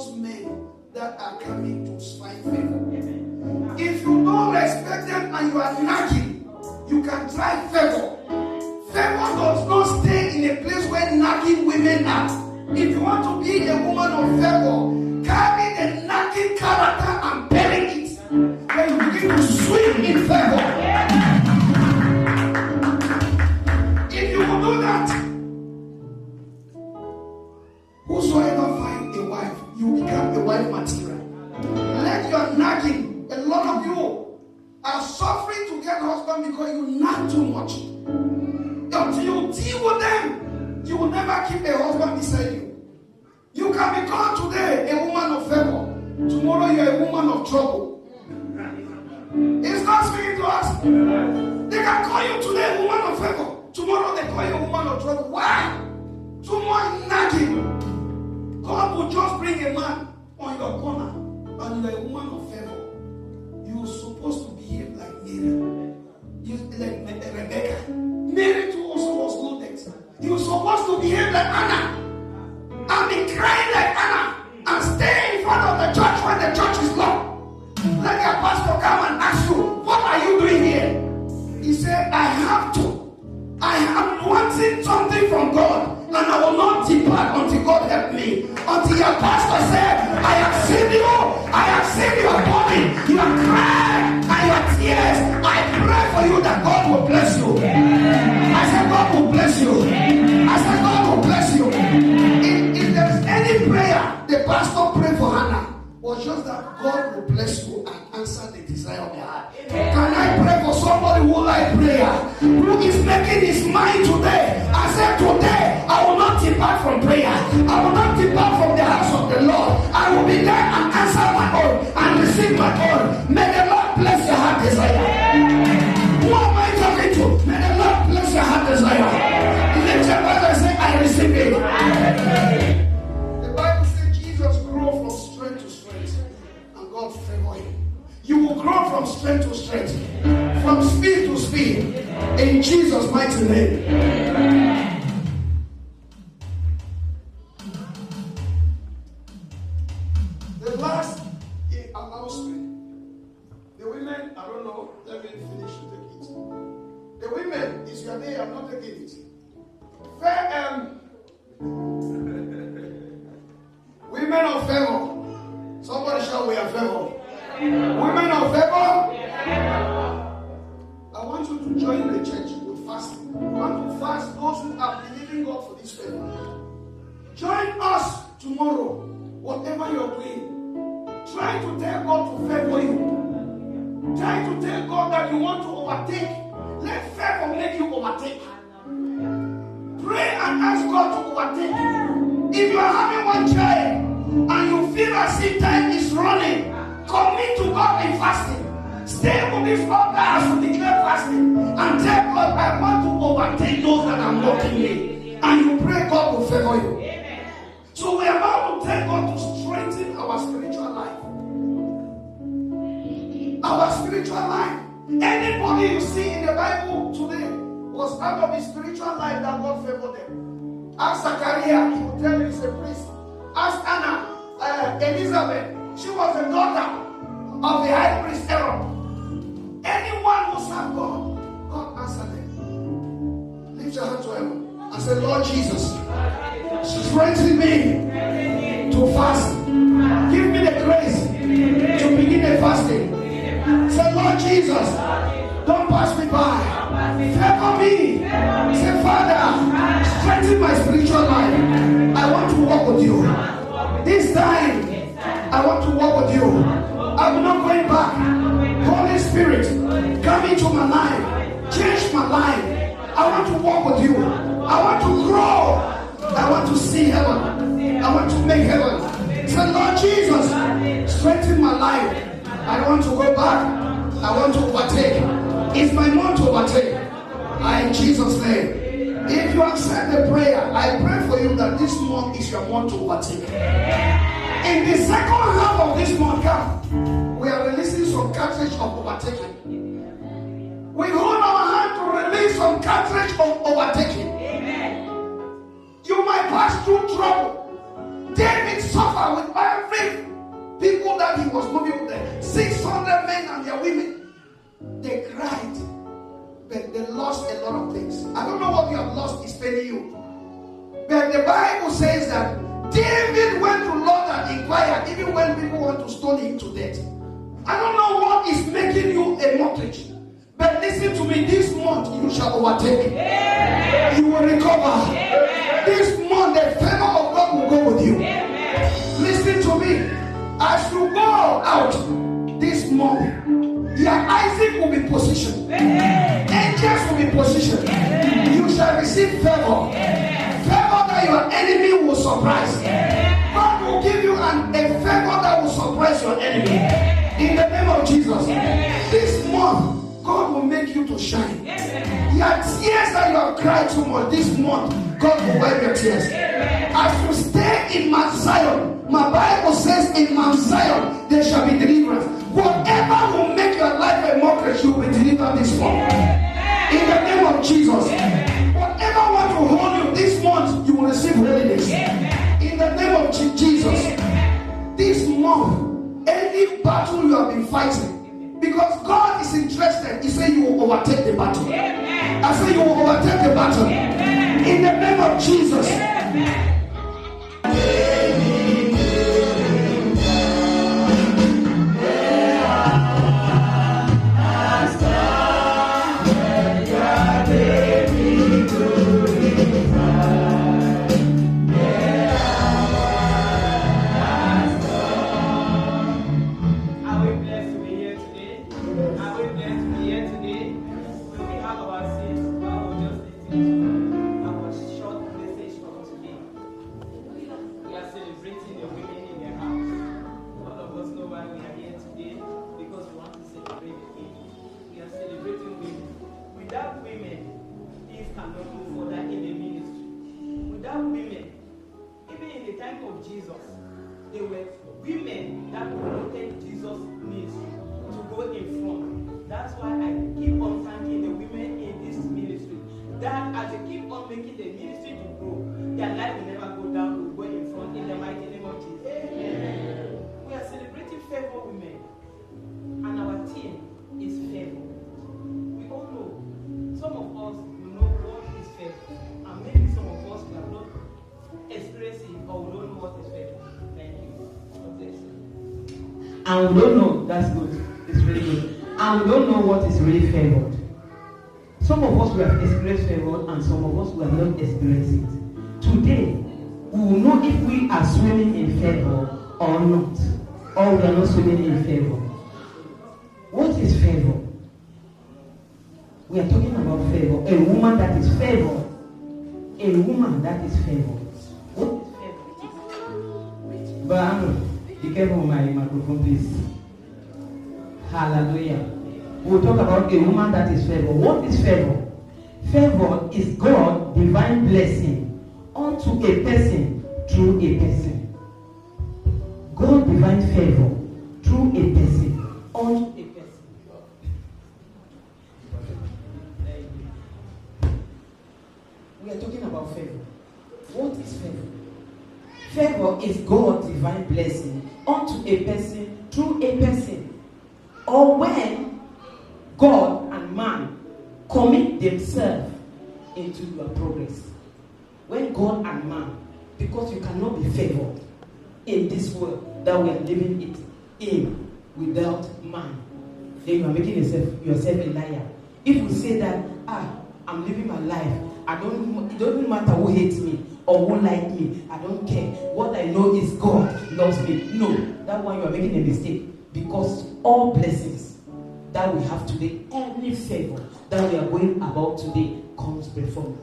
those men that are coming to find favor. If you don't respect them and you are nagging, you can try favor. Favor does not stay in a place where nagging women are. If you want to be a woman of favor, carry the nagging character and bury it. Then you begin to swim in favor. If you will do that, whosoever find a wife, you become a wife material. Let your nagging, a lot of you are suffering to get a husband because you nag too much. Until you deal with them, you will never keep a husband beside you. You can be called today a woman of favor. Tomorrow you are a woman of trouble. It's not speaking to us. They can call you today a woman of favor. Tomorrow they call you a woman of trouble. Why? Too much nagging. God will just bring a man on your corner and you are a woman of favor. You're supposed to behave like Mary. Like Rebecca. Mary too also was loaded. You're supposed to behave like Anna. And be crying like Anna. And stay in front of the church when the church is locked. Let your pastor come and ask you, what are you doing here? He said, I have to. I am wanting something from God. And I will not depart until God help me. Until your pastor said, I have seen you. I have seen your body. You are crying and your tears. I pray for you that God will bless you. I said God will bless you. I said God will bless you. If there is any prayer the pastor prayed for Hannah, was just that God will bless you and answer the desire of your heart. Can I pray for somebody who like prayer, who is making his mind today? I said today, I will not depart from prayer. I will not depart from the house of the Lord. I will be there and answer my own and receive my own. May the Lord bless your heart desire. Who am I talking to? May the Lord bless your heart desire. Lift your voice and say, I receive it. The Bible says Jesus grew from strength to strength and God favored him. You will grow from strength to strength, from speed to speed, in Jesus' mighty name. The last announcement. The women, I don't know, let me finish to take it. The women, is your day, I'm not taking it. Women of favor. Somebody shout, we are favor. Women of favor. I want you to join the church with fasting. We want to fast those who are believing God for this favor. Join us tomorrow, whatever you're doing. Try to tell God to favor you. Try to tell God that you want to overtake. Let favor make you overtake. Pray and ask God to overtake you. If you are having one child and you feel as if time is running, commit to God in fasting. Stay with this altar as you declare fasting and tell God, I want to overtake those that are mocking me. And you pray God will favor you. Amen. So we are about to tell God to strengthen our spiritual life. Our spiritual life. Anybody you see in the Bible today was out of his spiritual life that God favored them. Ask Zachariah, he will tell you he's a priest. Ask Anna, Elizabeth, she was the daughter of the high priest Aaron. Anyone who served God, God answered them. Lift your hand to heaven and say, Lord Jesus, strengthen me to fast. Give me the grace to begin the fasting. Say, Lord Jesus, don't pass me by. Favor me. Say, Father, strengthen my spiritual life. I want to walk with you. This time, I want to walk with you. I'm not going back. Holy Spirit, come into my life. Change my life. I want to walk with you. I want to grow. I want to see heaven. I want to make heaven. Say, Lord Jesus, strengthen my life. I don't want to go back. I want to overtake. It's my month to overtake. In Jesus' name. If you accept the prayer, I pray for you that this month is your month to overtake. In the second half of this month, we are releasing some cartridge of overtaking. We hold our hand to release some cartridge of overtaking. Amen. You might pass through trouble. David suffered with every was moving with them. 600 men and their women. They cried. But they lost a lot of things. I don't know what you have lost is paining you. But the Bible says that David went to Lord and inquired, even when people want to stone him to death. I don't know what is making you a mortgage. But listen to me, this month you shall overtake. Amen. You will recover. Amen. This month the favor of God will go with you. Amen. Listen to me. As you go out this month, your Isaac will be positioned. Amen. Angels will be positioned. Amen. You shall receive favor. Amen. Favor that your enemy will surprise. Amen. God will give you a favor that will surprise your enemy. Amen. In the name of Jesus. Amen. This month, God will make you to shine. Amen. Your tears that you have cried too much this month, God will wipe your tears. Amen. As you stay in Mount Zion, my Bible says in Mount Zion there shall be deliverance. Whatever will make your life a mockery, you will be delivered this month. Amen. In the name of Jesus. Amen. Whatever want to hold you this month, you will receive holiness. Amen. In the name of Jesus. Amen. This month, any battle you have been fighting, because God is interested, He said you will overtake the battle. Amen. I say you will overtake the battle. Amen. In the name of Jesus. Amen. And we don't know, that's good, it's really good. And we don't know what is really favored. Some of us we have experienced favor and some of us we have not experienced it. Today, we will know if we are swimming in favor or not. Or we are not swimming in favor. What is favor? We are talking about favor. A woman that is favored. A woman that is favored. What is favor? But be careful with my microphone, please. Hallelujah. We'll talk about a woman that is favored. What is favor? Favor is God's divine blessing unto a person through a person. God's divine favor through a person unto a person. We are talking about favor. What is favor? Favor is God's divine blessing unto a person through a person. Or when God and man commit themselves into your progress. When God and man, because you cannot be favored in this world that we are living it in without man, then you are making yourself a liar. If you say that, I'm living my life, it doesn't matter who hates me or who like me, I don't care. What I know is God loves me. No, that one you are making a mistake. Because all blessings that we have today, any favor that we are going about today comes before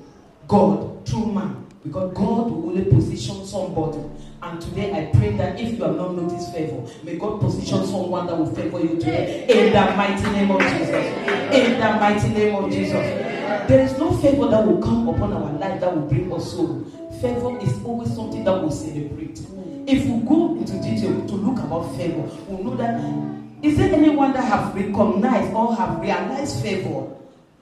God through man. Because God will only position somebody. And today I pray that if you have not noticed favor, may God position someone that will favor you today. In the mighty name of Jesus. In the mighty name of Jesus. There is no favor that will come upon our life that will bring us sorrow. Favor is always something that we'll celebrate. If we go into detail to look about favor, we'll know that is there anyone that have recognized or have realized favor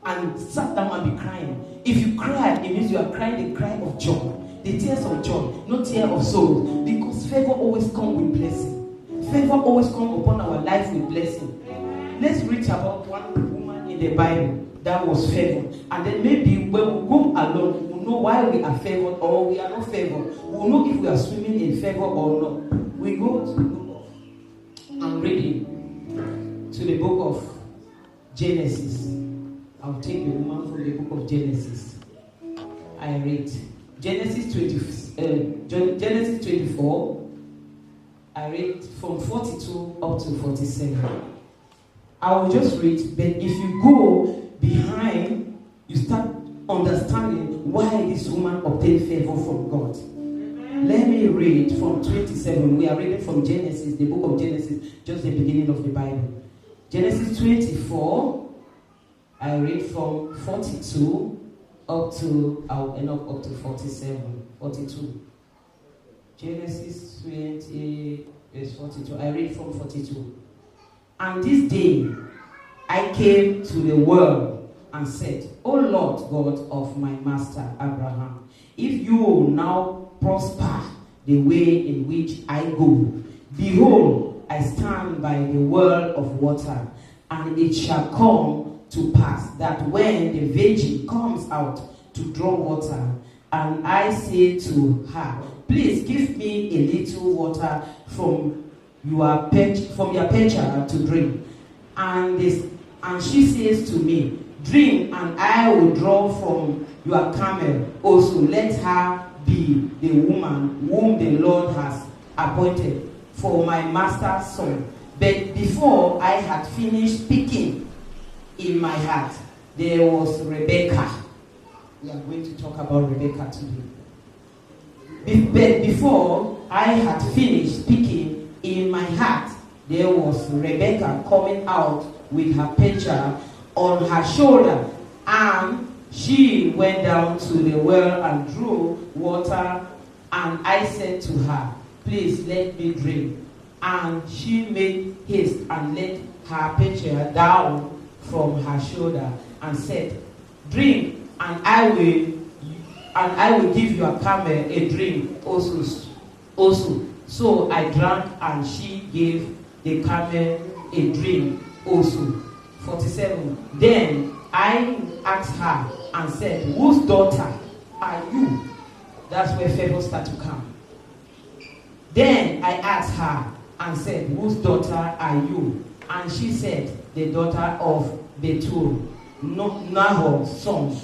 and sat down and be crying? If you cry, it means you are crying the cry of joy, the tears of joy, not tears of sorrow, because favor always comes with blessing. favor always comes upon our life with blessing. Let's read about one woman in the Bible that was favored. And then maybe when we go along, we'll know why we are favored or we are not favored. We'll know if we are swimming in favor or not. We go to the book of, I'm reading to the book of Genesis. I'll take the woman from the book of Genesis. I read Genesis 24. I read from 42 up to 47. I will just read, but if you go behind, you start understanding why this woman obtained favor from God. Let me read from 27. We are reading from Genesis, the book of Genesis, just the beginning of the Bible. Genesis 24. I read from 42 up to, I'll end up to 47, 42. Genesis 20, verse 42. I read from 42. And this day I came to the world and said, O Lord God of my master Abraham, if you will now prosper the way in which I go, behold, I stand by the well of water, and it shall come to pass that when the virgin comes out to draw water, and I say to her, please give me a little water from your pitcher to drink, and she says to me, drink, and I will draw from your camel also. Let her be the woman whom the Lord has appointed for my master's son. But before I had finished speaking in my heart, there was Rebecca. We are going to talk about Rebecca today. But before I had finished speaking in my heart, there was Rebecca coming out with her pitcher on her shoulder, and she went down to the well and drew water, and I said to her, please let me drink. And she made haste and let her pitcher down from her shoulder and said, drink, and I will give your camel a drink also. So I drank, and she gave the camel a drink also. 47. Then I asked her and said, whose daughter are you? That's where favor starts to come. Then I asked her and said, whose daughter are you? And she said, the daughter of Bethuel, Nahor's son,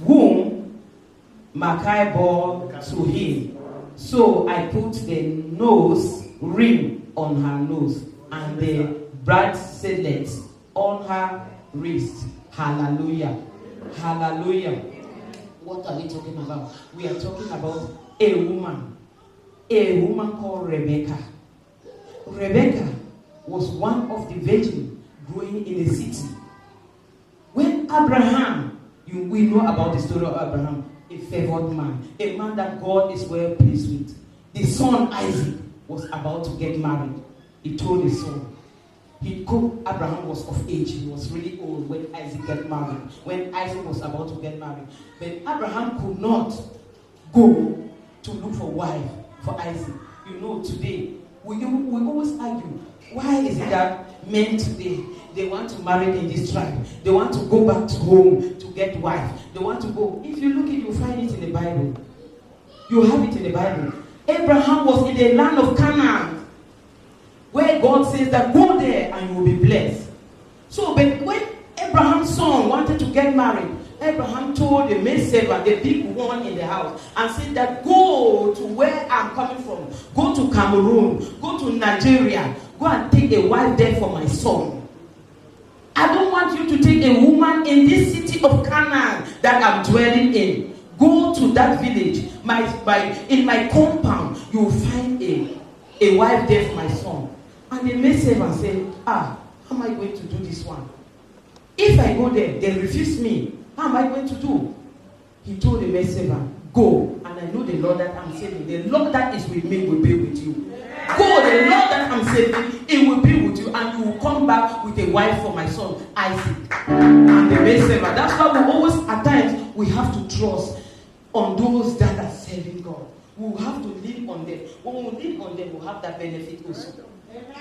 whom Micah bore to him. So I put the nose ring on her nose and the bracelets on her wrist. Hallelujah. Hallelujah. What are we talking about? We are talking about a woman called Rebecca. Rebecca was one of the virgins growing in the city. When Abraham, we know about the story of Abraham, a favored man, a man that God is well pleased with. The son Isaac was about to get married. He told his son, Abraham was of age, he was really old when Isaac got married, when Isaac was about to get married. But Abraham could not go to look for a wife for Isaac. You know, today, we always argue, why is it that men today, they want to marry in this tribe, they want to go back to home to get wife, they want to go. If you look at it, you find it in the Bible. You have it in the Bible. Abraham was in the land of Canaan, where God says that go there and you will be blessed. So, but when Abraham's son wanted to get married, Abraham told the maidservant, the big one in the house, and said that go to where I'm coming from, go to Cameroon, go to Nigeria, go and take a wife there for my son. I don't want you to take a woman in this city of Canaan that I'm dwelling in. Go to that village, in my compound, you will find a wife there for my son. And the maidservant said, how am I going to do this one? If I go there, they refuse me. How am I going to do? He told the maidservant, go, and I know the Lord that I'm saving. The Lord that is with me will be with you. Go, the Lord that I'm saving, it will be with you, and you will come back with a wife for my son, Isaac. And the maidservant. That's why we always, at times, we have to trust on those that are serving God. We will have to live on them. When we live on them, we'll have that benefit also.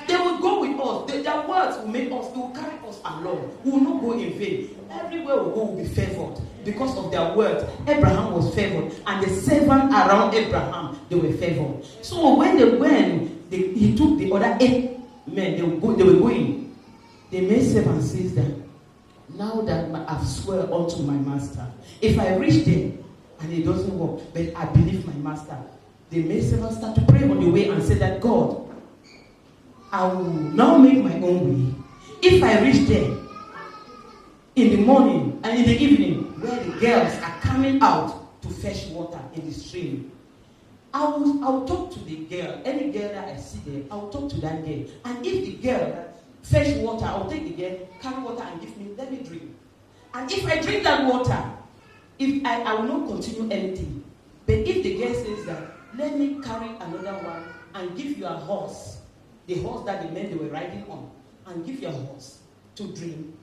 They will go with us. Their words will make us, they will carry us along. We will not go in vain. Everywhere we go will be favored because of their words. Abraham was favored, and the servants around Abraham, they were favored. So when he took the other 8 men, they were going. The maid servant says that, now that I've swear unto my master, if I reach there and it doesn't work, but I believe my master, the maid servant start to pray on the way and say that, God, I will now make my own way. If I reach there in the morning and in the evening, where the girls are coming out to fetch water in the stream, I'll talk to the girl. Any girl that I see there, I'll talk to that girl. And if the girl that fetch water, I'll take the girl, carry water and give me, let me drink. And if I drink that water, if I will not continue anything. But if the girl says that, let me carry another one and give you a horse, the horse that the men they were riding on, and give your horse to drink,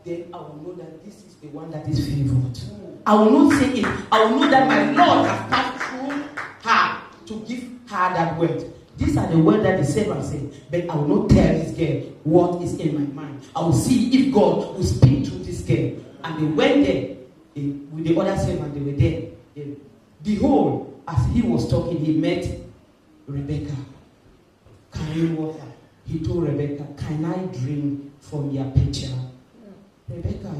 then I will know that this is the one that is favored. I will not say it. I will know that my Lord has passed through her to give her that word. These are the words that the servant said, but I will not tell this girl what is in my mind. I will see if God will speak to this girl. And they went there with the other servant, they were there. Behold, as he was talking, he met Rebecca carrying water. He told Rebecca, can I drink from your pitcher? Rebecca,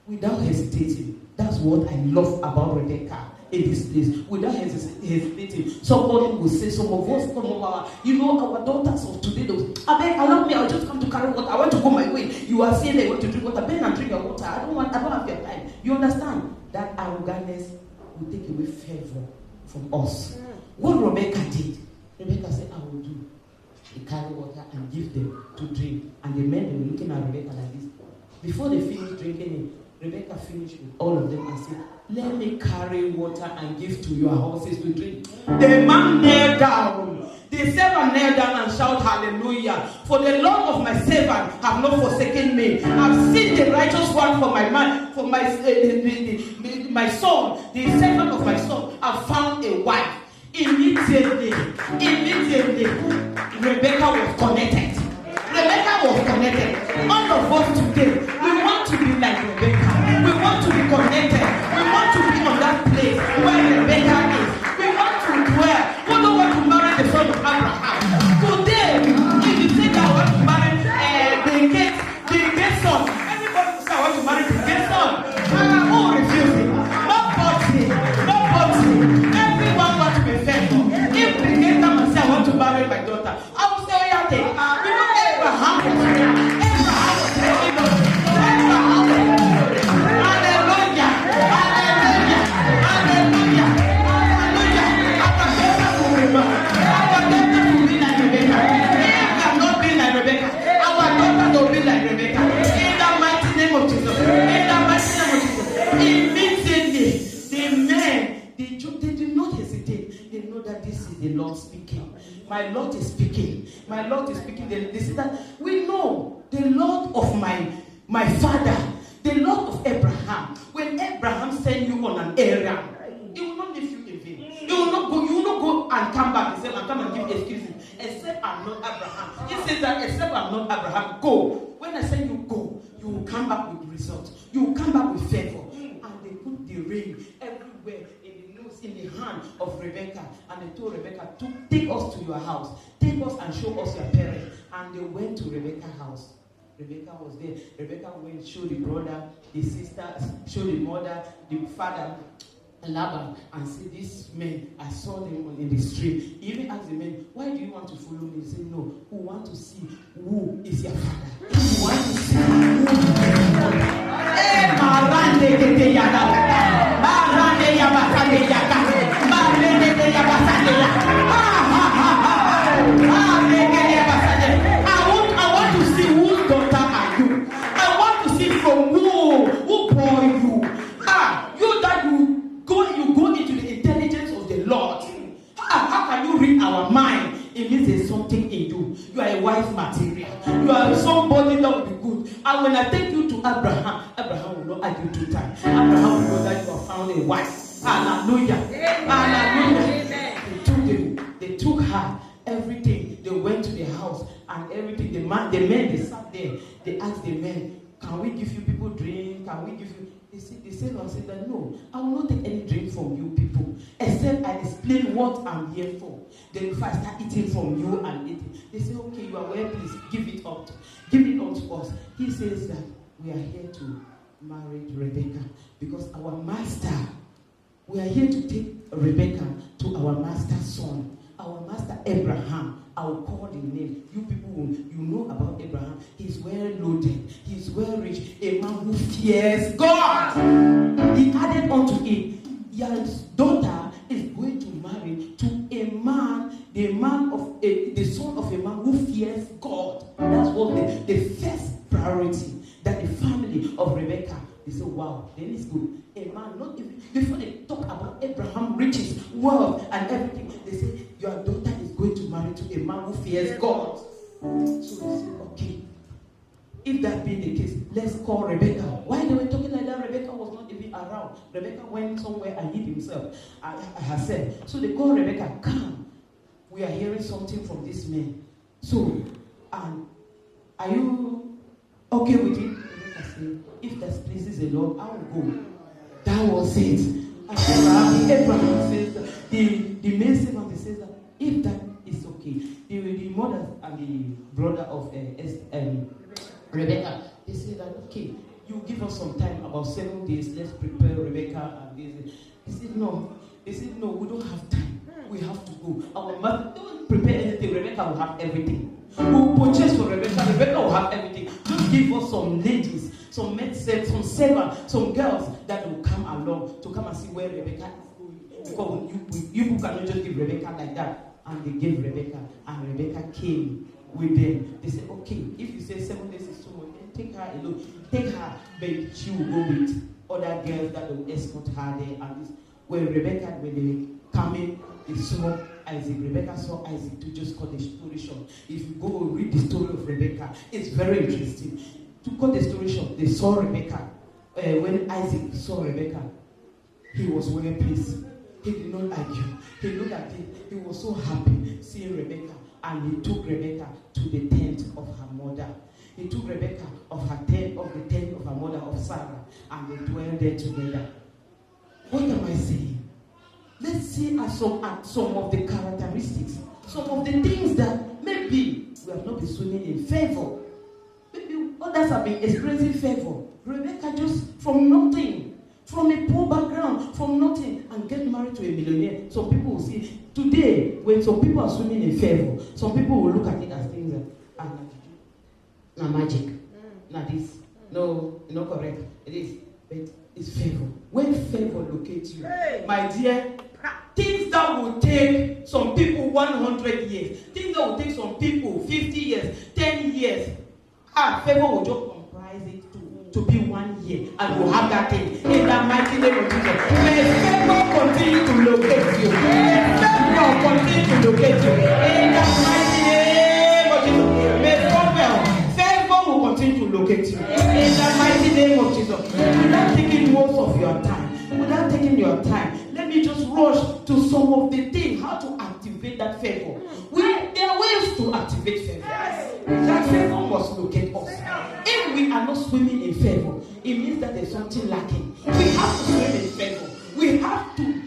without hesitating, that's what I love about Rebecca in this place. Without hesitating, somebody will say, some of us, our daughters of today, I beg, allow me, I'll just come to carry water. I want to go my way. You are saying they want to drink water. Ben and drink your water. I don't have your time. You understand? That arrogance will take away favor from us. What Rebecca did, Rebecca said, I will do. He carried water and give them to drink. And the men, they were looking at Rebecca like this. Before they finished drinking it, Rebecca finished with all of them and said, let me carry water and give to your horses to drink. The man knelt down. The servant knelt down and shouted, hallelujah. For the Lord of my servant have not forsaken me. I've seen the righteous one for my man, for my son, the servant of my son. I've found a wife. Immediately, Rebecca was connected. All of us today, we want to be like Rebecca. We want to be connected. We want to be on that place where Rebecca is. We want to dwell. We don't want to marry the son of Abraham. Today, if you say that I want to marry the gay son, everybody will say I want to marry the gay son. Who refuses? Nobody. Everyone wants to be faithful. If the gay come and say I want to marry my daughter, I will say, oh yeah, Abraham was there. The Lord speaking. My Lord is speaking. My Lord is speaking. They say that we know the Lord of my father, the Lord of Abraham. When Abraham sent you on an errand, he will not leave you in vain. You will not go and come back and say, and come and give excuses. Except I'm not Abraham. He says that except I'm not Abraham, go. When I say you go, you will come back with results. You will come back with favor. And they put the ring everywhere in the hand of Rebecca, and they told Rebecca to take us to your house, take us and show us your parents. And they went to Rebecca's house. Rebecca was there. Rebecca went, show the brother, the sister, show the mother, the father, Laban, and say, these men, I saw them in the street. He even asked the men, why do you want to follow me? He said, no, who want to see who is your father? Who want to see who is your father? I want to see whose daughter are you. I want to see from who bore you. You that you go into the intelligence of the Lord. How can you read our mind? It means there's something in you. You are a wife material. You are somebody that will be good. And when I take you to Abraham, Abraham will not argue 2 times. Abraham will know that you have found a wife. Hallelujah. Hallelujah. They took her everything. They went to the house house and everything. The men, they sat there. They asked the men, can we give you people drink? Can we give you? They said that no, I will not take any drink from you people, except I explain what I'm here for. Then if I start eating from you and eating, they say, okay, you are well, please give it up to us. He says that we are here to marry Rebecca because our master, we are here to take Rebecca to our master's son, our master Abraham. I will call the name. You people, you know about Abraham. He's well loaded. He's well rich. A man who fears God. He added unto it, your daughter is going to marry to a man, the son of a man who fears God. That's what the first priority that the family of Rebecca. They say, wow, then it's good. A man, not even, before they talk about Abraham, riches, wealth, and everything, they say, your daughter is going to marry to a man who fears God. So they say, okay, if that be the case, let's call Rebecca. Why they were talking like that? Rebecca was not even around. Rebecca went somewhere and hid herself. So they call Rebecca, come. We are hearing something from this man. So, are you okay with it? Rebecca said, if that pleases the Lord, I will go. That was it. And Abraham says that the main servant says that if that is okay, the mother and the brother of Rebecca, they say that okay, you give us some time, about 7 days, let's prepare Rebecca and this. They said no, we don't have time. We have to go. Our mother don't prepare anything. Rebecca will have everything. We'll purchase for Rebecca. Rebecca will have everything. Just give us some ladies, some maids, some servants, some girls that will come along to come and see where Rebecca is going. Because you cannot just give Rebecca like that. And they gave Rebecca, and Rebecca came with them. They said, okay, if you say 7 days is too much, then take her alone. Take her, but she will go with other girls that will escort her there. And this, when they coming, they saw Isaac. Rebecca saw Isaac. To just cut the story short, if you go and read the story of Rebecca, it's very interesting. To cut the story short, they saw Rebecca. When Isaac saw Rebecca, he was well pleased. He did not argue. He looked at it. He was so happy seeing Rebecca, and he took Rebecca to the tent of her mother. He took Rebecca of the tent of her mother, of Sarah, and they dwelled there together. What am I saying? Let's see at some of the characteristics, some of the things that maybe we have not been swimming in favor. Maybe others have been experiencing favor. Rebecca just from nothing, from a poor background, from nothing, and get married to a millionaire. Some people will see today, when some people are swimming in favor, some people will look at it as things that are magic. Not this. No, not correct. It is. But it's favor. When favor locates you, my dear, things that will take some people 100 years, things that will take some people 50 years, 10 years, favor will just comprise it to be 1 year, and we'll have that thing in the mighty name of Jesus. May favor continue to locate you. May favor continue to locate you in the mighty name of Jesus. May favor will continue to locate you in the mighty name of Jesus. Without taking most of your time, let me just rush to some of the things, how to activate that favor. There are ways to activate favor. That favor must locate us. If we are not swimming in favor, it means that there's something lacking. We have to swim in favor. We have to.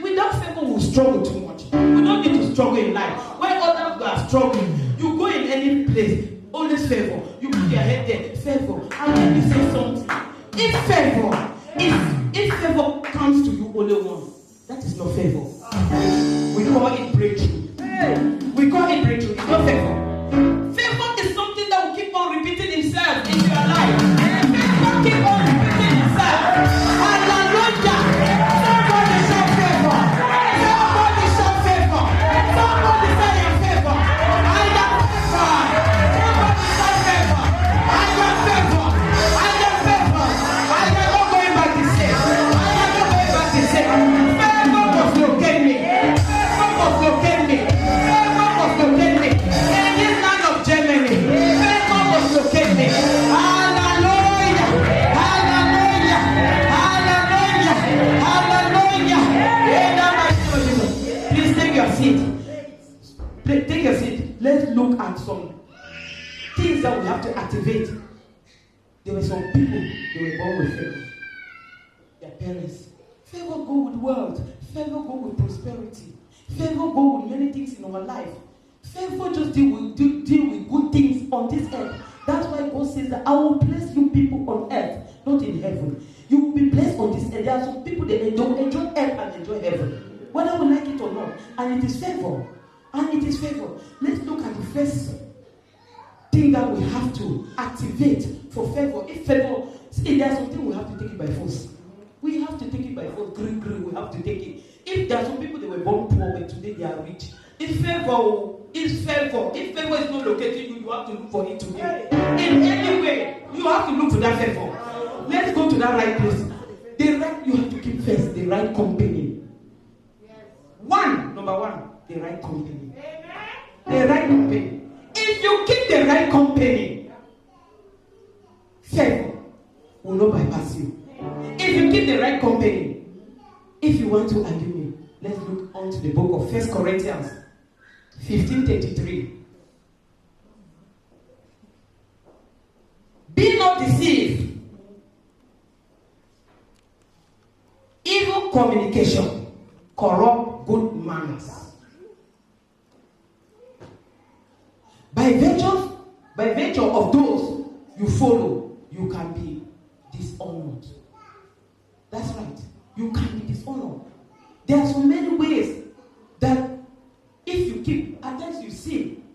Without favor, we'll struggle too much. We don't need to struggle in life. When others are struggling, you go in any place, always favor. You put your head there, favor. And let me say something. If favor comes to you only once, that is not favor. We call it breakthrough. It's not favor. Favor is something that will keep on repeating itself in your life. Favor keep on repeating itself. Hallelujah. Somebody show favor. Somebody show favor. Somebody say your favor. I got favor. Somebody show favor. I got favor. I am not going back to say. Favor must locate me. Favor must locate me. And things that we have to activate. There were some people, they were born with favor. Their parents. Favor go with wealth. Favor go with prosperity. Favor go with many things in our life. Favor just deal with good things on this earth. That's why God says that I will bless you people on earth, not in heaven. You will be blessed on this earth. There are some people that don't enjoy earth and enjoy heaven, whether we like it or not. And it is favor. And it is favor. Let's look at the first thing that we have to activate for favor. If favor, see, there's something we have to take it by force. We have to take it by force. We have to take it. If there are some people that were born poor, but today they are rich. If favor is favor, if favor is not locating you, you have to look for it today. In any way, you have to look for that favor. Let's go to that right place. You have to keep first the right company. Number one, the right company. The right company. If you keep the right company, favor will not bypass you. If you keep the right company, if you want to argue me, let's look on to the book of 1 Corinthians 15:33. Be not deceived. Evil communication corrupt good manners. By virtue of those you follow, you can be dishonored. That's right. You can be dishonored. There are so many ways that if you keep, at times you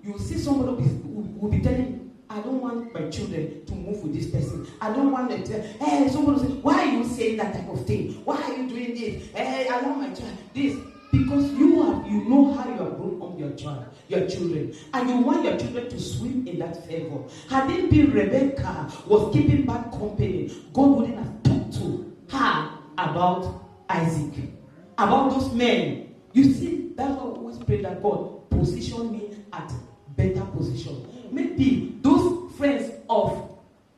will see somebody who will be telling you, I don't want my children to move with this person. I don't want them to, somebody will say, why are you saying that type of thing? Why are you doing this? I want my child, this. Because you know how you are grown up your children, and you want your children to swim in that favor. Had it been Rebecca was keeping bad company, God wouldn't have talked to her about Isaac, about those men. You see, that's why I always pray that God position me at better position. Maybe those friends of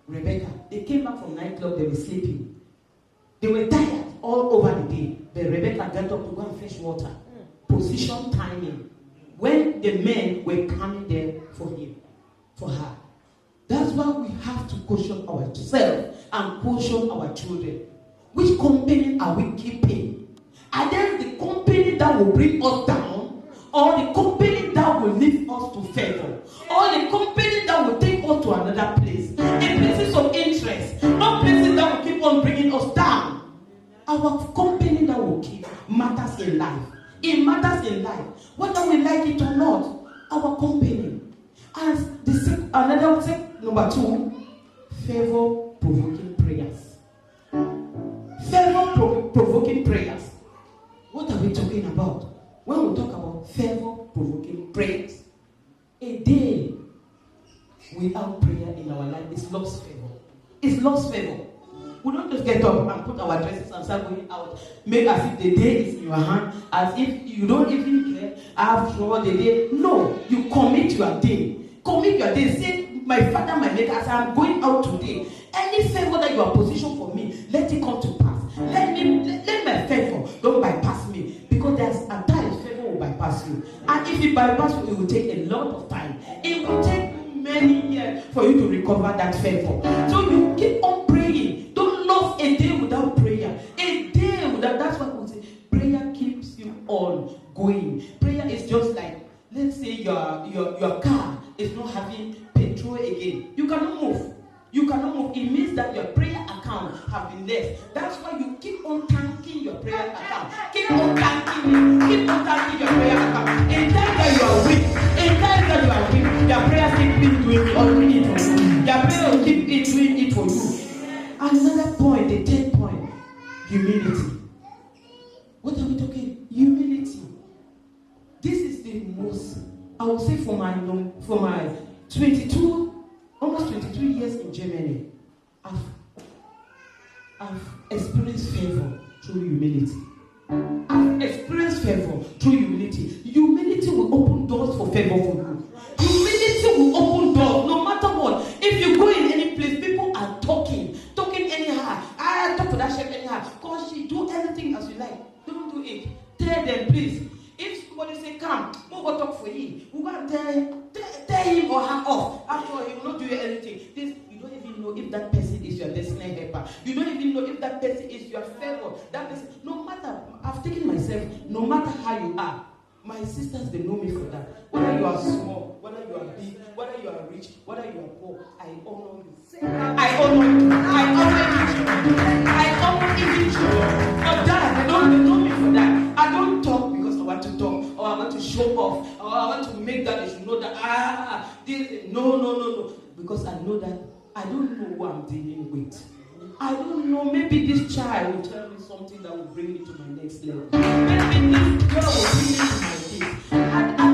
Rebecca, they came back from nightclub, they were sleeping. They were tired all over the day. But Rebecca got up to go and fetch water. Position timing. When the men were coming there for her. That's why we have to caution ourselves and caution our children. Which company are we keeping? Are there the company that will bring us down, or the company that will lift us to favor, or the company that will take us to another place, in places of interest, not places that will keep on bringing us down? Our company that will keep matters in life. It matters in life, whether we like it or not. Our company. And number 2, favor-provoking prayers. Favor-provoking prayers. What are we talking about? When we talk about favor-provoking prayers, a day without prayer in our life is lost favor. It's lost favor. We don't just get up and put our dresses and start going out. Make as if the day is in your hand, as if you don't even care after the day. No, you commit your day. Commit your day. Say, my Father, my Maker, as I'm going out today, any favor that you are positioned for me, let it come to pass. Let my favor don't bypass me. Because there's a time favor will bypass you. And if it bypass you, it will take a lot of time. It will take many years for you to recover that favor. So you keep on praying. Don't lose a day without prayer. A day without, that's what we say. Prayer keeps you on going. Prayer is just like, let's say your car is not having petrol again. You cannot move. You cannot move. It means that your prayer account have been less. That's why you keep on tanking your prayer account. Keep on tanking it. Keep on tanking your prayer account. In times that you are weak, your prayer keep doing it for you. Your prayer will keep doing it for you. Another point, the 10th point, humility. What are we talking? Humility. This is the most, I would say, for my almost 22 years in Germany, I've experienced favor through humility. I've experienced favor through humility. Humility will open doors for favor for you. Humility will open doors no matter what. If you go in any place, people are talking anyhow. I talk to that chef anyhow. Because she do everything as you like. Don't do it. Tell them, please. If somebody say, come, we'll go talk for you. We're going to tell him or her off. After all, he will not do you anything. This, you don't even know if that person is your destiny helper. You don't even know if that person is your favor. That person, no matter, I've taken myself, no matter how you are, my sisters, they know me for that. Whether you are small, whether you are big, whether you are rich, whether you are poor, I honor you. I honor you. I honor even children. For that, they know me for that. I don't talk because I want to talk, or I want to show off, or I want to make that they should know that, no. Because I know that I don't know who I'm dealing with. I don't know, maybe this child will tell me something that will bring me to my next level. Maybe this girl will bring me to my kids. I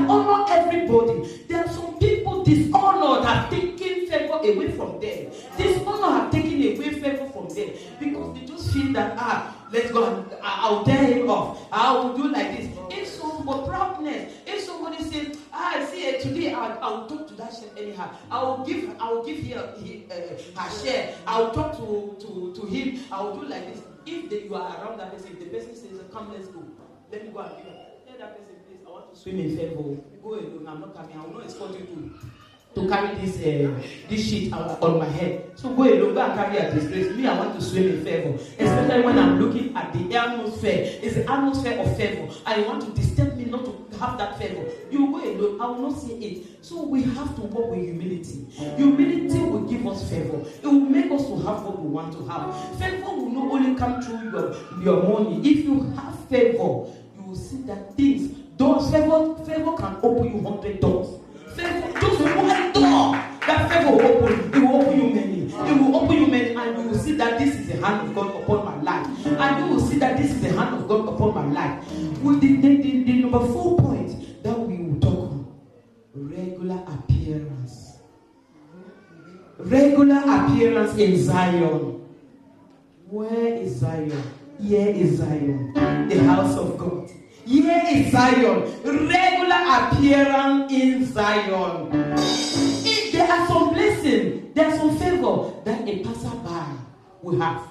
honor everybody. There are some people dishonored have taken favor away from them. Dishonor have taken away favor from them because they just feel that, let's go and I'll tear him off. I will do like this. If somebody proudness, if somebody says, see today I'll talk to that share anyhow. I will give her share. I will talk to him. I will do like this. If you are around that person, if the person says, come, let's go. Let me go and give her. Tell that person, please, I want to swim in favor. Go alone. I'm not coming. I will not escort you to carry this sheet on my head. So go alone, go and carry a disgrace. Me, I want to swim in favor. Especially when I'm looking at the atmosphere. It's the atmosphere of favor. I want to disturb me not to have that favor. You go alone, I will not say it. So we have to work with humility. Humility will give us favor. It will make us to have what we want to have. Favor will not only come through your money. If you have favor, you will see that things, doors, favor can open you 100 doors. Favor, just one door that favor will open. It will open you many. It will open you many, and you will see that this is the hand of God upon my life. And you will see that this is the hand of God upon my life. With the number 4 point that we will talk on, regular appearance. Regular appearance in Zion. Where is Zion? Here is Zion, the house of God. Here is Zion, regular appearance in Zion. If there are some blessings, there are some favor that a passerby will have.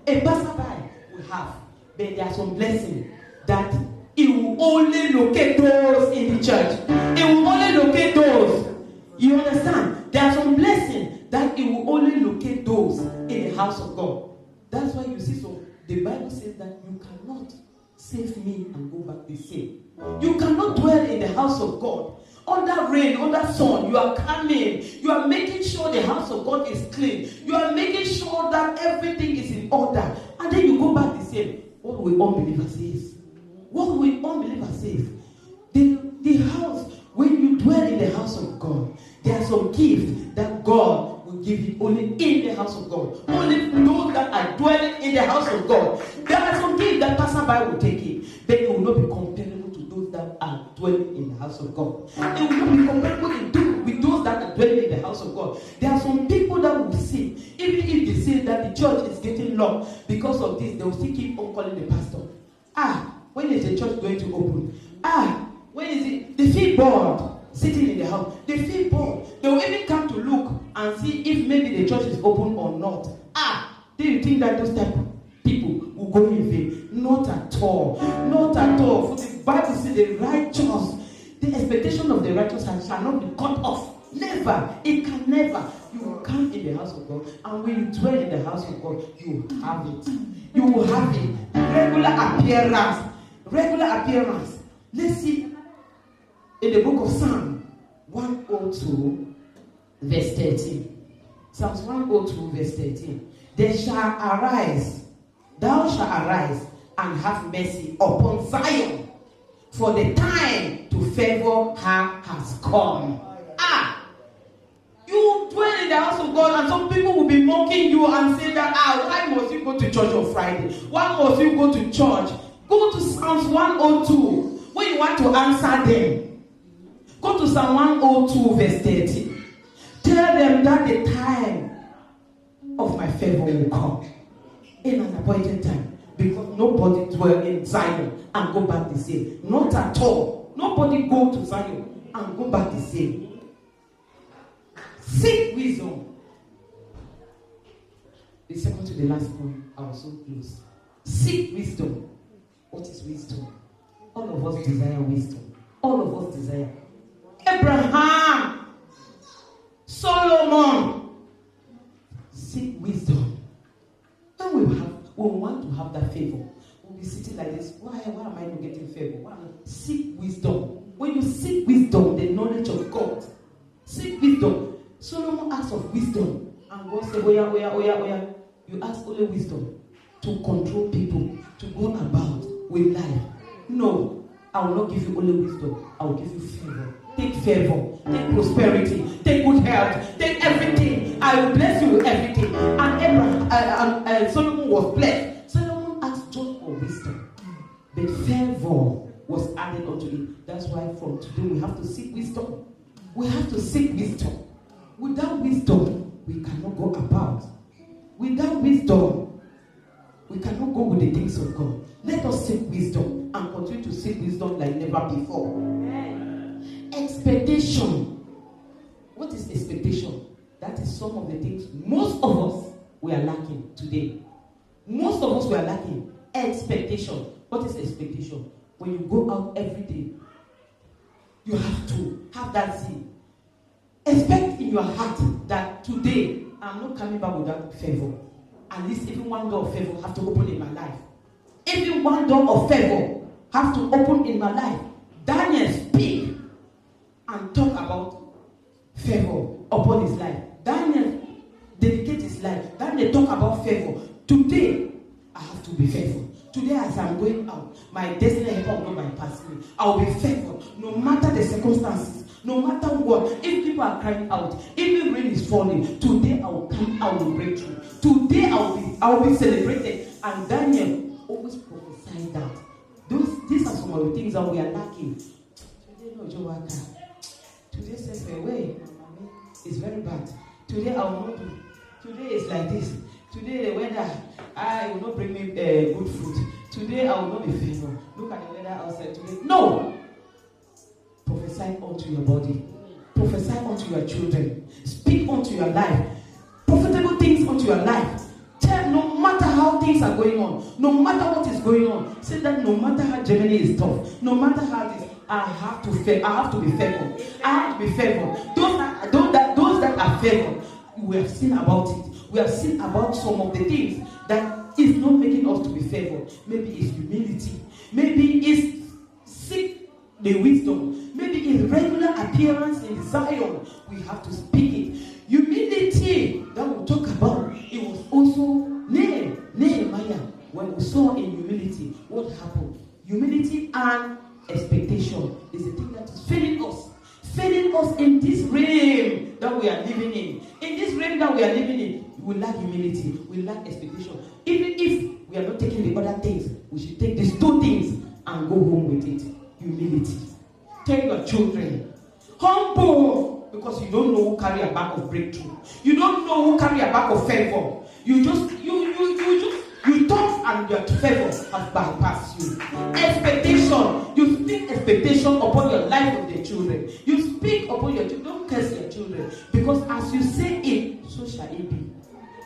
A passerby will have. But there are some blessings that it will only locate those in the church. It will only locate those. You understand? There are some blessings that it will only locate those in the house of God. That's why you see, so the Bible says that you cannot save me and go back the same. You cannot dwell in the house of God. Under rain, under sun, you are coming. You are making sure the house of God is clean. You are making sure that everything is in order. And then you go back the same. What will unbelievers say? What will unbelievers say? The house, when you dwell in the house of God, there are some gifts that God will give you only in the house of God. Only those that are dwelling in the house of God. There are some gifts that passerby will take it, but it will not be comparable to those that are dwelling in the house of God. It will not be comparable with those that are dwelling in the house of God. There are some people that will say, even if they say that the church is getting locked because of this, they will still keep on calling the pastor. When is the church going to open? When is it? They feel bored sitting in the house. They feel bored. They will even come to look and see if maybe the church is open or not. Do you think that those type of people will go in vain? Not at all. Not at all. For the Bible says the righteous, the expectation of the righteous shall not be cut off. Never. It can never. You will come in the house of God, and when you dwell in the house of God, you will have it. You will have it. Regular appearance. Regular appearance. Let's see in the book of Psalm 102, verse 13. Psalms 102, verse 13. Thou shalt arise and have mercy upon Zion, for the time to favor her has come. You dwell in the house of God, and some people will be mocking you and say that, why must you go to church on Friday? Why must you go to church? Go to Psalms 102 when you want to answer them. Go to Psalm 102, verse 30. Tell them that the time of my favor will come in an appointed time, because nobody dwell in Zion and go back the same. Not at all. Nobody go to Zion and go back the same. Seek wisdom. The second to the last point, I was so close. Seek wisdom. What is wisdom? All of us desire wisdom. All of us desire. Abraham saw have that favor. We'll be sitting like this. Why am I not getting favor? Seek wisdom. When you seek wisdom, the knowledge of God, seek wisdom. Solomon asked of wisdom, and God said, "Oya. You ask only wisdom to control people, to go about with life. No, I will not give you only wisdom. I will give you favor. Take favor, take prosperity, take good health, take everything. I will bless you with everything." And Solomon was blessed. Solomon asked just for wisdom, but favor was added unto it. That's why from today we have to seek wisdom. We have to seek wisdom. Without wisdom, we cannot go about. Without wisdom, we cannot go with the things of God. Let us seek wisdom and continue to seek wisdom like never before. Expectation. What is expectation? That is some of the things most of us we are lacking today. Most of us we are lacking expectation. What is expectation? When you go out every day, you have to have that zeal. Expect in your heart that today I'm not coming back without favor. At least even one door of favor have to open in my life. Even one door of favor have to open in my life. Daniel speak and talk about favor upon his life. Daniel dedicate his life. Daniel talk about favor. Today I have to be faithful. Today as I'm going out, my destiny helper will not bypass me. I will be faithful no matter the circumstances. No matter what, if people are crying out, even rain is falling, today I will come out with breakthrough. Today I will be celebrated. And Daniel always prophesied that. These are some of the things that we are lacking. Today no Joaka. Today says away. It's very bad. Today I will not do. Today is like this. Today the weather will not bring me good fruit. Today I will not be favored. Look at the weather outside today. No! Prophesy unto your body. Prophesy unto your children. Speak unto your life. Profitable things unto your life. Tell no matter how things are going on, no matter what is going on, say that no matter how Germany is tough, no matter how this, I have to be favored. I have to be favored. Those that are favored, we have seen about it. We have seen about some of the things that is not making us to be favored. Maybe it's humility. Maybe it's seek the wisdom. Maybe it's regular appearance in Zion. We have to speak it. Humility that we'll talk about. It was also Nehemiah. When we saw in humility, what happened? Humility and expectation is the thing that is failing us. Failing us in this realm that we are living in. In this realm that we are living in, we lack humility. We lack expectation. Even if we are not taking the other things, we should take these two things and go home with it. Humility. Tell your children, humble, because you don't know who carry a bag of breakthrough. You don't know who carry a bag of favor. You talk and your favor has bypassed you. Expectation. You speak expectation upon your life of the children. You speak upon your children. Don't curse your children, because as you say it, so shall it be.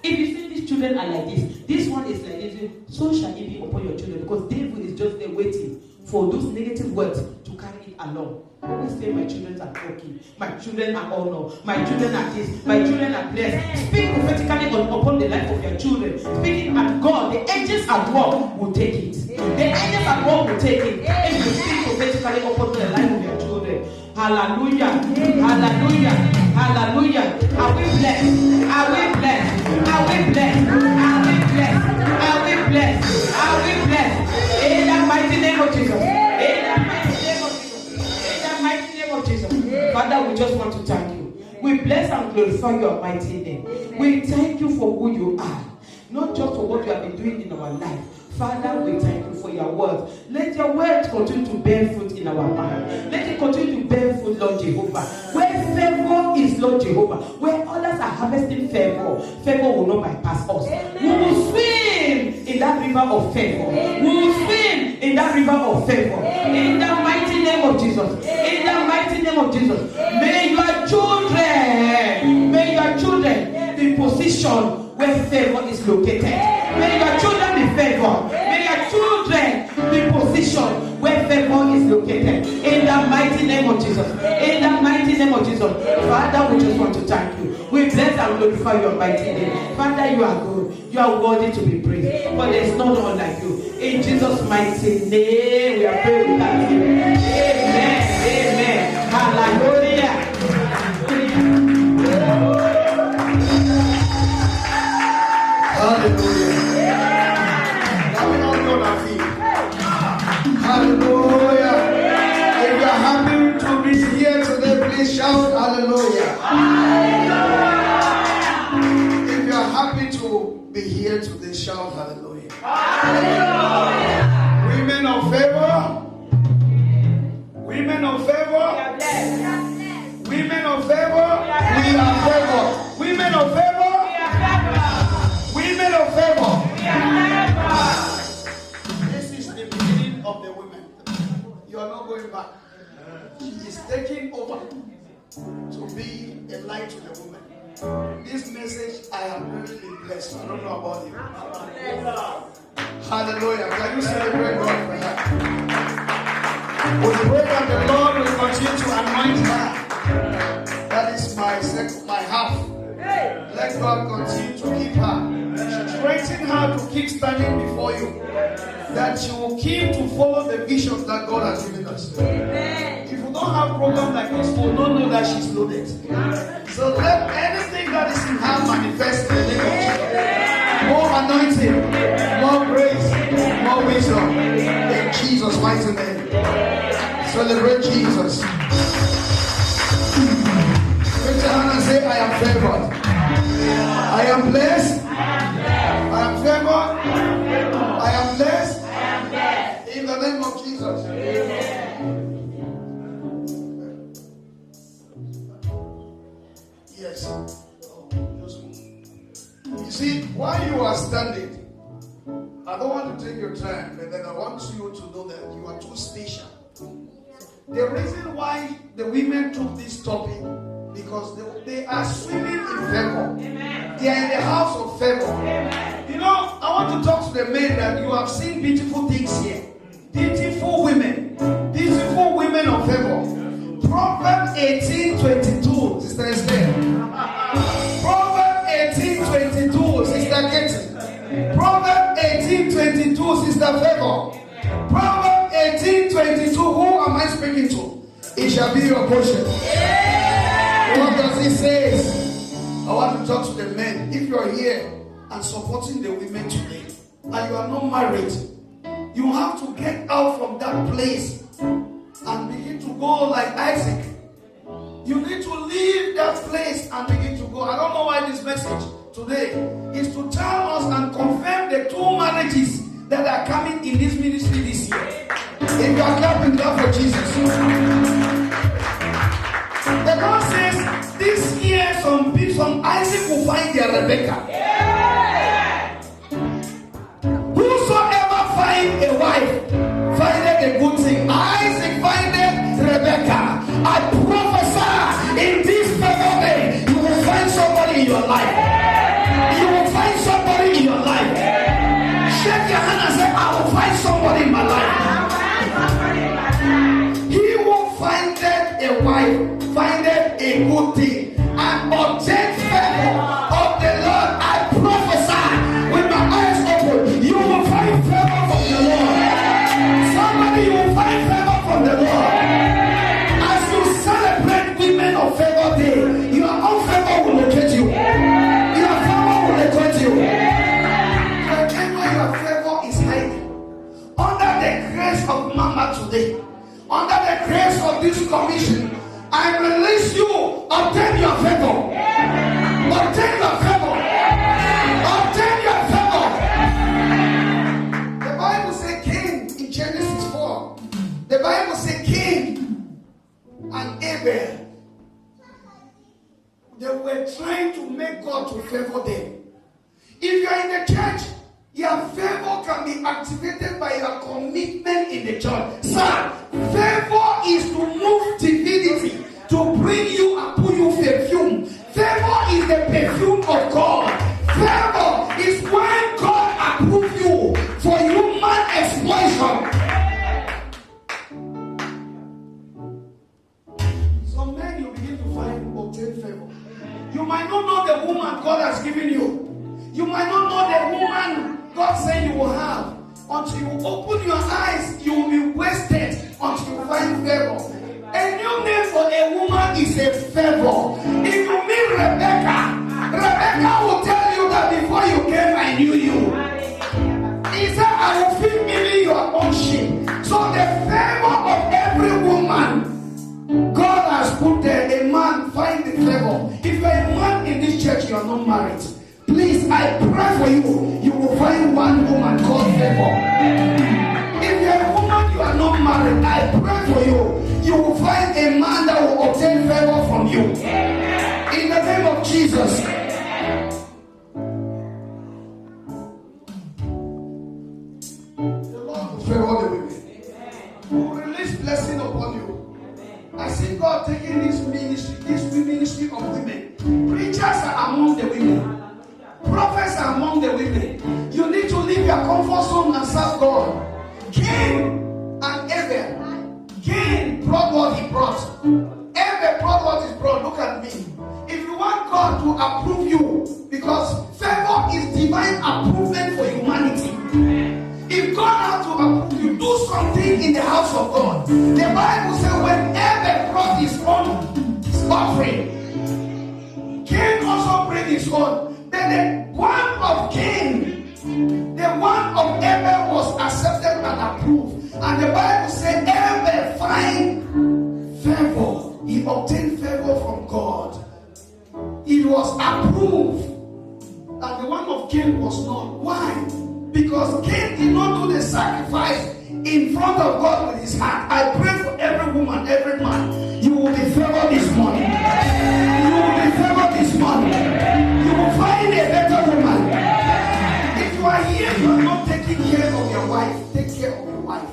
If you say these children are like this one is like this, so shall it be upon your children, because devil is just there waiting for those negative words to carry it along. Always say my children are talking, my children are honored, my children are this, my children are blessed. Speak prophetically upon the life of your children. Speaking at God, the angels at work will take it. The angels at work will take it. If you speak prophetically upon the life of your children. Hallelujah. Hallelujah. Hallelujah. Are we blessed? Are we blessed? Are we blessed? Are we blessed? Are we blessed? Are we blessed? In the mighty name of Jesus. In the mighty name of Jesus. In the mighty name of Jesus. Father, we just want to thank you. We bless and glorify your mighty name. We thank you for who you are. Not just for what you have been doing in our life. Father, we thank you for your word. Let your word continue to bear fruit in our mind. Let it continue to bear fruit, Lord Jehovah. Where favor is, Lord Jehovah, where others are harvesting favor, favor will not bypass us. We will swim in that river of favor. We will swim in that river of favor. In the mighty name of Jesus. In the mighty name of Jesus. May your children be positioned where favor is located. May your children be favored. May your children be positioned where favor is located. In the mighty name of Jesus. In the mighty name of Jesus. Father, we just want to thank you. We bless and glorify your mighty name. Father, you are good. You are worthy to be praised. But there is no one like you. In Jesus' mighty name, we are praying with thanksgiving. Amen. Amen. Hallelujah. Hallelujah. Now we all know our feet. Hallelujah. If you are happy to be here today, please shout hallelujah. If you are happy to be here today, shout hallelujah. Women of favor. Women of favor. Women of favor. We are favor. Women of favor. Women of favor. This is the beginning of the women. You are not going back. She is taking over to be a light to the women. This message I am really blessed. I don't know about you. Hallelujah. Can you celebrate God for that? We pray that the Lord will continue to anoint her. That is my half. Let God continue to keep her. Strengthen her to keep standing before you. That she will keep to follow the visions that God has given us. If you don't have problems like this, you will not know that she's loaded. So let anything that is in her manifest in the name of Jesus. More anointing, more grace, more wisdom. In Jesus' mighty name. Celebrate Jesus. Put your hand and say, I am favored. I am blessed. I am favored. I am blessed. In the name of Jesus. Yes. You see, while you are standing, I don't want to take your time, but then I want you to know that you are too special. The reason why the women took this topic, because they are swimming in favor. They are in the house of favor. You know, I want to talk to the men that you have seen beautiful things here. Beautiful women of favor. Proverbs 18:22, Sister Esther. Proverbs 18:22, Sister Katie. Proverbs 18:22, Sister Favor. Proverbs 18:22, who am I speaking to? It shall be your portion. What does it say? I want to talk to the men. If you are here and supporting the women today, and you are not married, you have to get out from that place and begin to go like Isaac. You need to leave that place and begin to go. I don't know why this message today is to tell us and confirm the 2 marriages that are coming in this ministry this year. If you are clapping, clap for Jesus. The Lord says this year some Isaac will find their Rebecca. Whosoever find a wife findeth a good thing. Isaac findeth Rebecca. I prophesy in this favor day you will find somebody in your life. You will find somebody in your life. Shake your hand and say, I will find somebody in my life. He will find a wife, findeth a good thing, and obtain favor of the Lord. I prophesy with my eyes open, you will find favor from the Lord. Somebody, you will find favor from the Lord. As you celebrate Women of Favor Day, your own favor will locate you. Your favor will locate you. Wherever your favor is hiding, under the grace of Mama today, under the grace of this commission, I release you. Obtain your favor. Obtain your favor. Obtain your favor. The Bible says Cain in Genesis 4. The Bible says Cain and Abel, they were trying to make God to favor them. If you are in the church, your favor can be activated by your commitment in the church. Sir, favor is to move divinity, to bring you and put you perfume. Favor is the perfume of God. Favor is when God approves you for human exploitation. Some men you begin to find obtain favor. You You might not know the woman God has given you. You might not know the woman God said you will have. Until you open your eyes, you will be wasted until you find favor. A new name for a woman is a favor. If you meet Rebecca, Rebecca will tell you that before you came, I knew you. He said, I will feed me your own sheep. So the favor of every woman God has put there, a man find the favor. If you're a man in this church, you are not married. Please, I pray for you. You will find one woman called favor. If you're a woman, you are not married. I pray for you. You will find a man that will obtain favor from you. In the name of Jesus. The Lord will favor the women. He will release blessing upon you. I see God taking this ministry of women. Preachers are among the women. Prophets are among the women. You need to leave your comfort zone and serve God. Cain and Abel. Cain brought what he brought. Abel brought what he brought. Look at me. If you want God to approve you, because favor is divine approval for humanity. If God has to approve you, do something in the house of God. The Bible says when Abel brought his own offering, Cain also brought his own. But the one of Cain, the one of Abel was accepted and approved. And the Bible said Abel find favor. He obtained favor from God. It was approved. And the one of Cain was not. Why? Because Cain did not do the sacrifice in front of God with his heart. I pray for every woman, every man. You will be favored this morning. You will be favored this morning. You will find a better woman. If you are here, you are not taking care of your wife. Take care of your wife.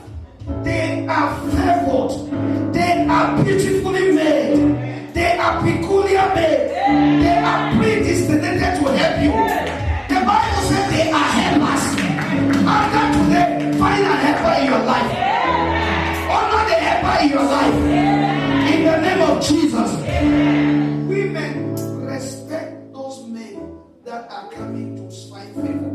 They are favored. They are beautifully made. They are peculiar made. They are predestinated to help you. The Bible says they are helpers. After today, find a helper in your life. Honor the helper in your life. In the name of Jesus. Women, respect those men that are coming to find favor.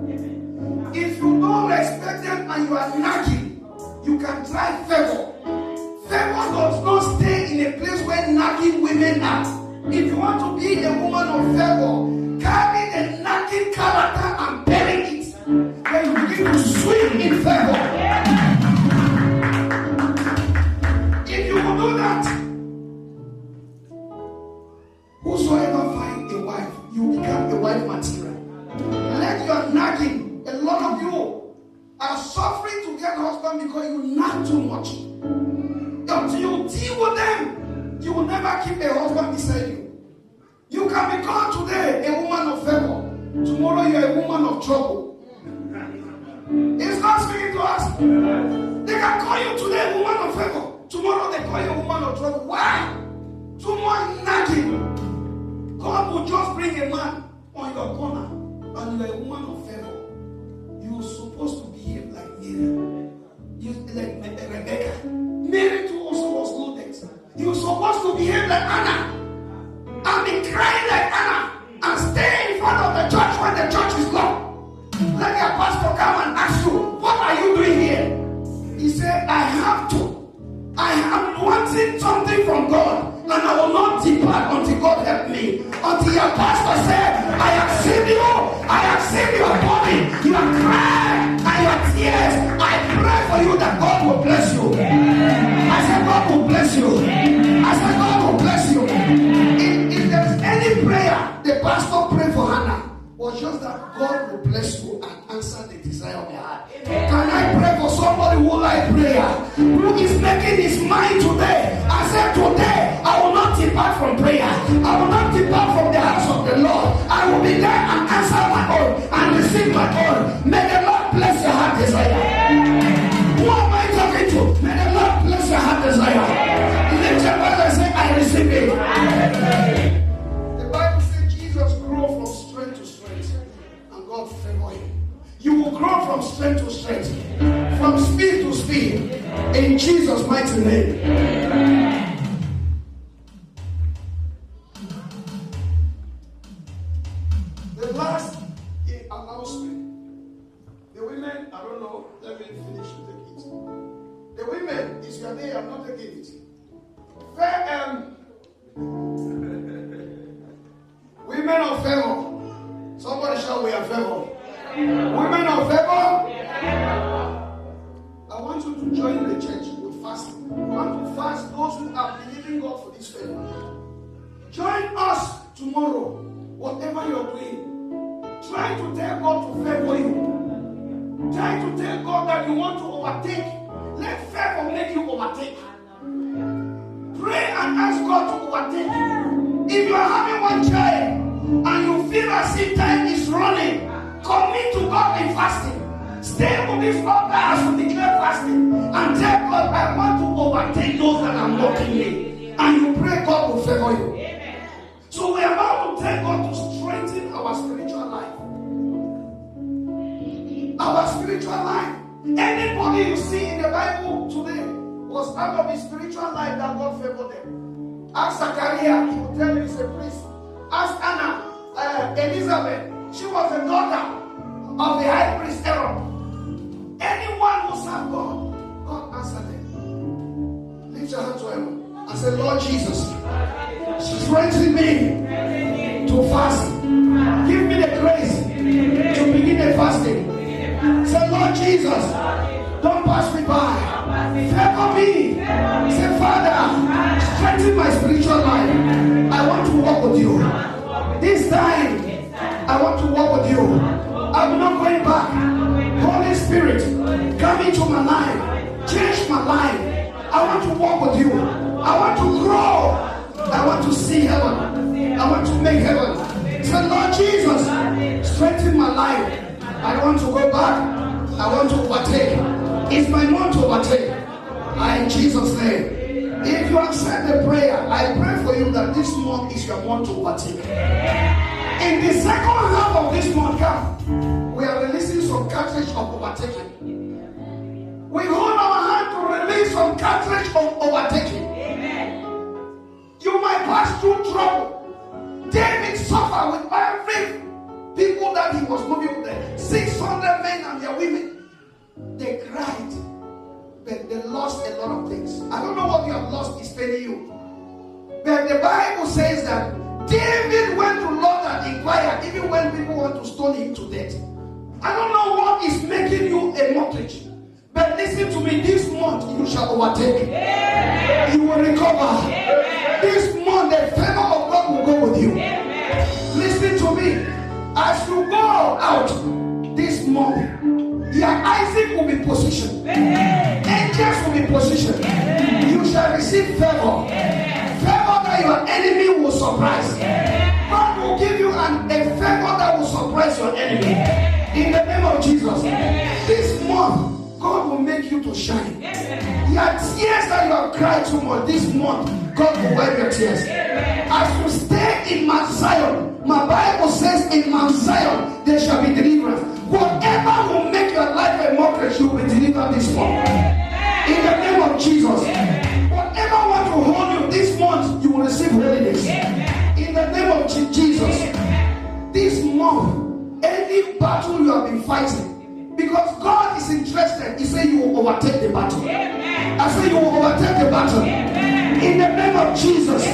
If you don't respect them and you are nagging, you can try favor. Favor does not stay in a place where nagging women are. If you want to be a woman of favor, carry the nagging character and bury it. Then you begin to swim in favor. If you will do that, whosoever find a wife, you become a wife material. Let your nagging, a lot of you are suffering to get a husband because you nag too much. Until you deal with them, you will never keep a husband beside you. You can be called today a woman of favor. Tomorrow you are a woman of trouble. It's not speaking to us. They can call you today a woman of favor. Tomorrow they call you a woman of trouble. Why? Too much nagging. God will just bring a man on your corner and you are a woman of favor. You're supposed to behave like Mary. Like Rebecca. Mary too also was loaded. You're supposed to behave like Anna. And be crying like Anna. And stay in front of the church when the church is locked. Let your pastor come and ask you, what are you doing here? He said, I have to. I am wanting something from God. And I will not depart until God help me. Until your pastor said, I have seen you. I have seen your body. Your cry and your tears. I pray for you that God will bless you. I said God will bless you. I said God will bless you. If there's any prayer, the pastor prayed for Hannah. Was just that God will bless you and answer the desire of your heart. Can I pray for somebody who like prayer? Who is making his mind today? I said today, I will not depart from prayer. I will not depart from the house of the Lord. I will be there and answer my own and receive my own. May the Lord bless your heart desire. Who am I talking to? May the Lord bless your heart desire. Lift your voice and say, I receive it. The Bible says Jesus grew from strength to strength. And God favor him. You will grow from strength to strength. From speed to speed. In Jesus' mighty name. The last announcement. The women, I don't know, let me finish to take it. The women, it's your day, I'm not taking it. Women of favor. Somebody shout, we are favor. Women of favor. I want you to join the church with fasting. We want to fast those who are believing God for this favor. Join us tomorrow, whatever you're doing. Try to tell God to favor you. Try to tell God that you want to overtake. Let favor make you overtake. Pray and ask God to overtake. If you are having one child and you feel as if time is running, commit to God in fasting. Stay with this altar as you declare fasting and tell God, I want to overtake those that are mocking me. And you pray God will favor you. Amen. So we are about to tell God to strengthen our spiritual life. Our spiritual life. Anybody you see in the Bible today was out of his spiritual life that God favored them. Ask Zachariah, he will tell you he's a priest. Ask Anna, Elizabeth, she was a daughter of the high priest Aaron. Anyone who served God, God answered them. Lift your hand to heaven and say, Lord Jesus, strengthen me to fast. Give me the grace to begin the fasting. Say, Lord Jesus, don't pass me by. Favor me. Say, Father, strengthen my spiritual life. I want to walk with you. This time, I want to walk with you. I'm not going back. Holy Spirit, come into my life. Change my life. I want to walk with you. I want to grow. I want to see heaven. I want to make heaven. Say, Lord Jesus, strengthen my life. I don't want to go back. I want to overtake. It's my month to overtake. In Jesus' name. If you accept the prayer, I pray for you that this month is your month to overtake. In the second half of this month, we are releasing some cartridge of overtaking. We hold our hand to release some cartridge of overtaking. You might pass through trouble. David suffered with every people that he was moving with them. 600 men and their women. They cried. But they lost a lot of things. I don't know what you have lost is paining you. But the Bible says that David went to Lord and inquired, even when people want to stone him to death. I don't know what is making you a mortgage. But listen to me, this month you shall overtake. You will recover. This month the favor of God will go with you. Listen to me. As you go out this month, your Isaac will be positioned. Angels will be positioned. You shall receive favor. Favor that your enemy will surprise. God will give you a favor that will surprise your enemy. In the name of Jesus. This month, God will make you to shine. Your tears that you have cried too much, this month, God will wipe your tears. As you stay in Mount Zion, my Bible says in Mount Zion, there shall be deliverance. Whatever will make your life a mockery, you will be delivered this month. In the name of Jesus. Whatever want to hold you this month, you will receive holiness. In the name of Jesus. This month, any battle you have been fighting, because God is interested, He said you will overtake the battle. I say you will overtake the battle. In the name of Jesus.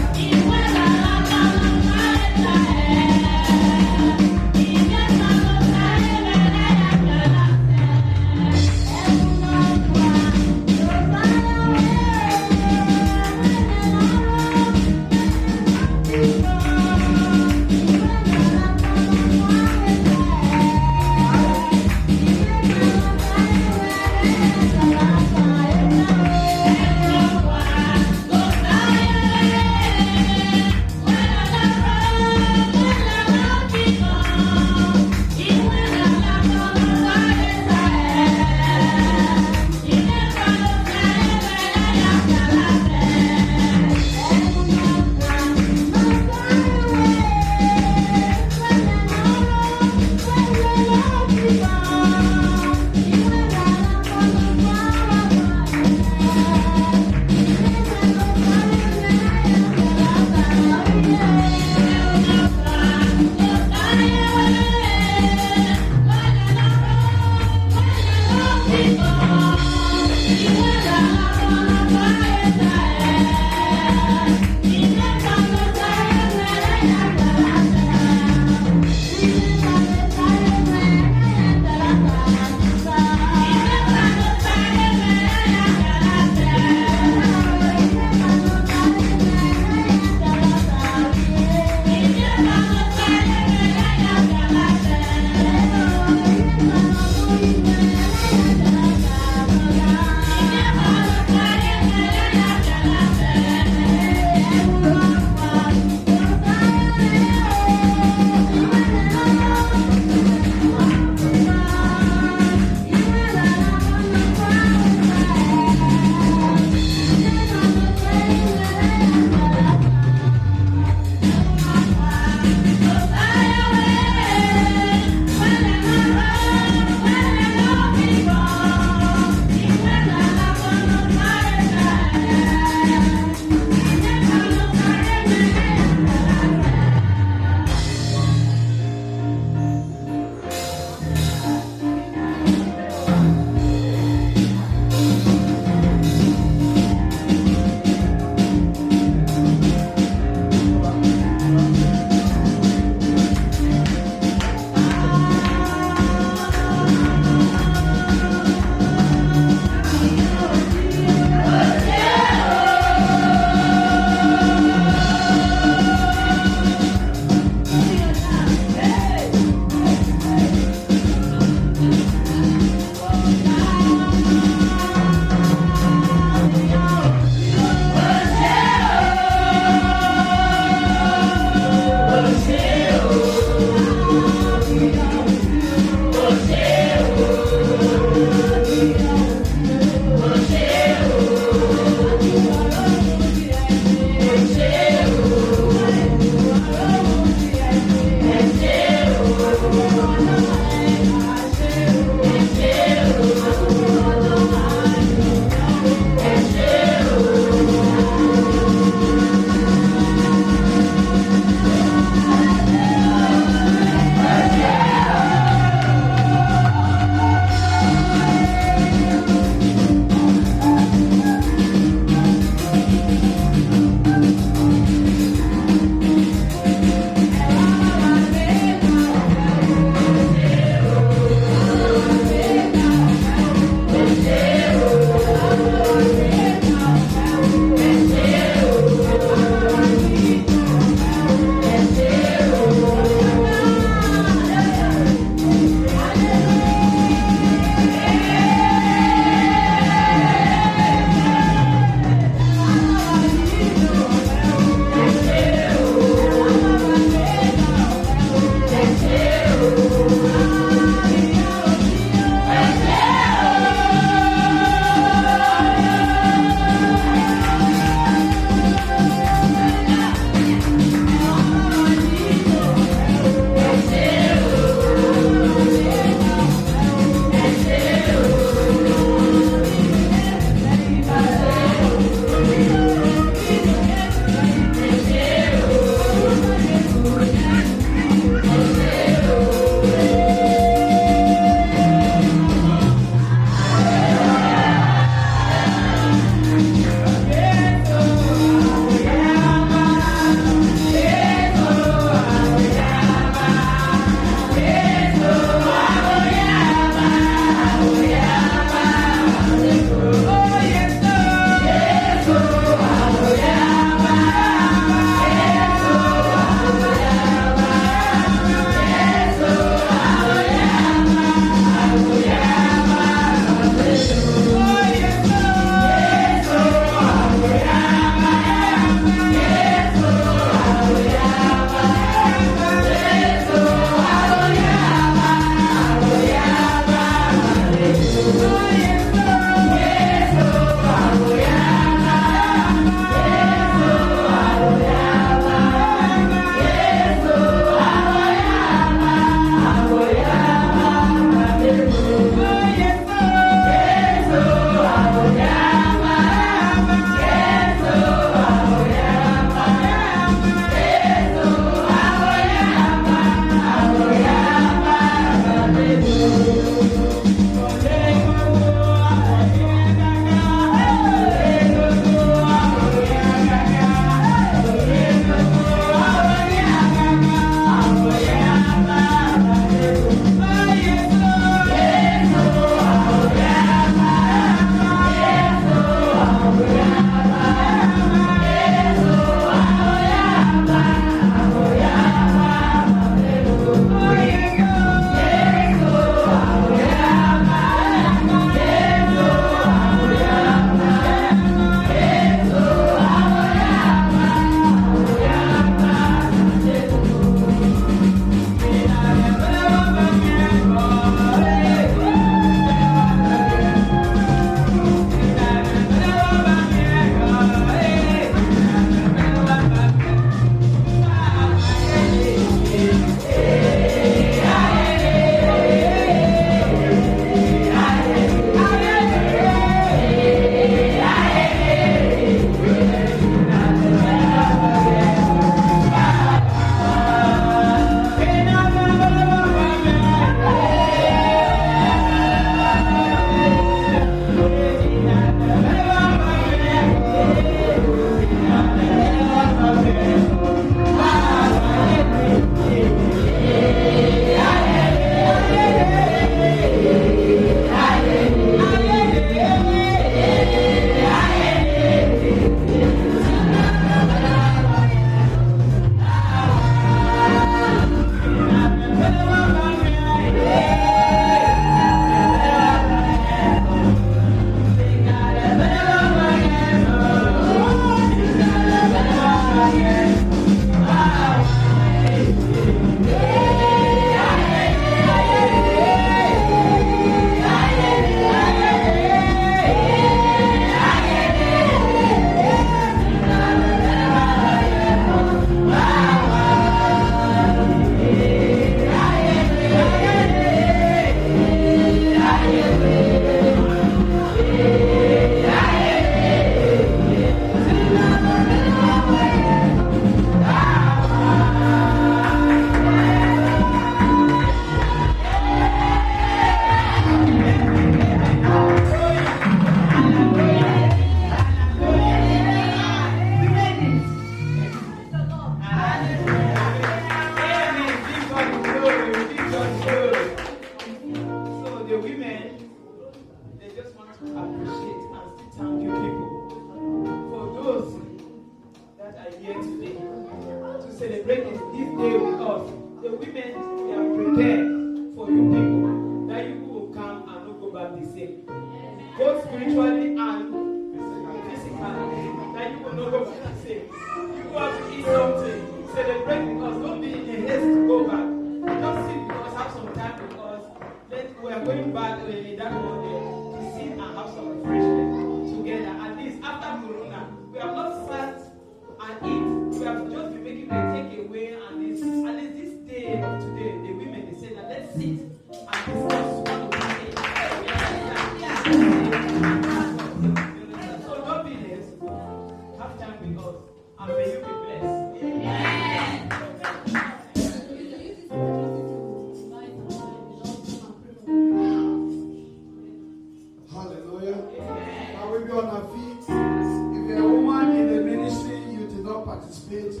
participate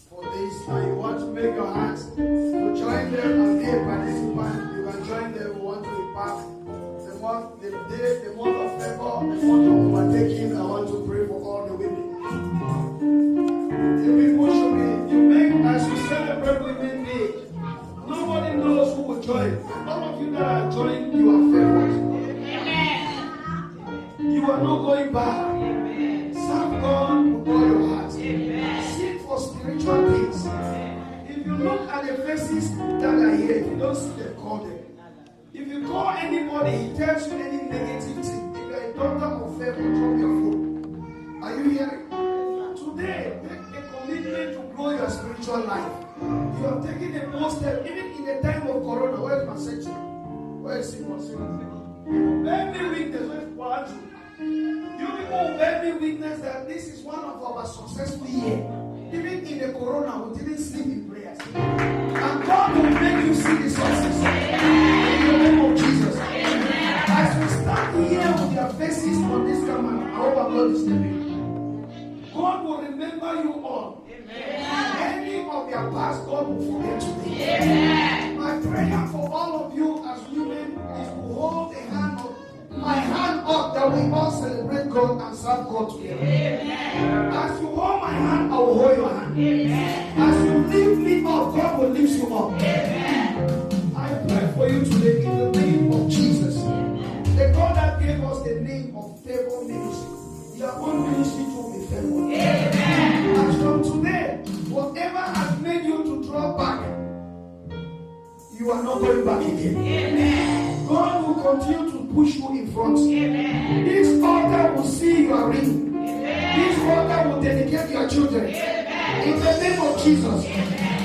for this and you want to make your hands to join them and be a participant, you can join them. We want to impart the month of favor, the month of overtaking. I want to pray for all the women. You people should be, you make, as you celebrate Women Day, nobody knows who will join. All of you that are joining, you are favored. You are not going back. Serve God with all your heart. Seek for spiritual things. If you look at the faces that are here, if you don't see them, call them. If you call anybody, he tells you any negative thing. If you are a daughter of favor, drop your phone. Are you hearing? Today, make a commitment to grow your spiritual life. You have taken a bold step, even in the time of Corona. Where is my section? Where is Simon? Bear me witness. Where is Andrew? You people bear me witness that this is one of our successful years. Even in the Corona, we didn't sleep in prayers. And God will make you see the success. In the name of Jesus. As we stand here with your faces on this camera, I hope our God is living. God will remember you all. Any of your past, God will forget today. My prayer for all of you as women is to hold the hand of my hand up that we all celebrate God and serve God together. As you hold my hand, I will hold your hand. As you lift me up, God will lift you up. I pray for you today in the name of Jesus. The God that gave us the name of Favor Ministry. Your own ministry will be favored. As from today, whatever has made you to draw back, you are not going back again. God will continue to push you in front. This altar will see your ring. This altar will dedicate your children. In the name of Jesus.